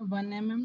1 mm،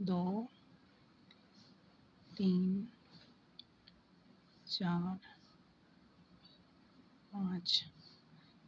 2 3 4 5۔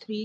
3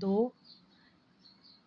2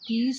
30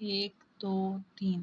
1 2 3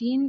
3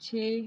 6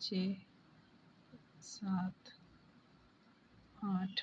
6 7 8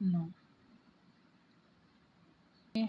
9.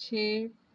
6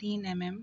3 mm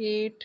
8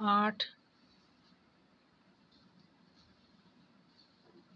8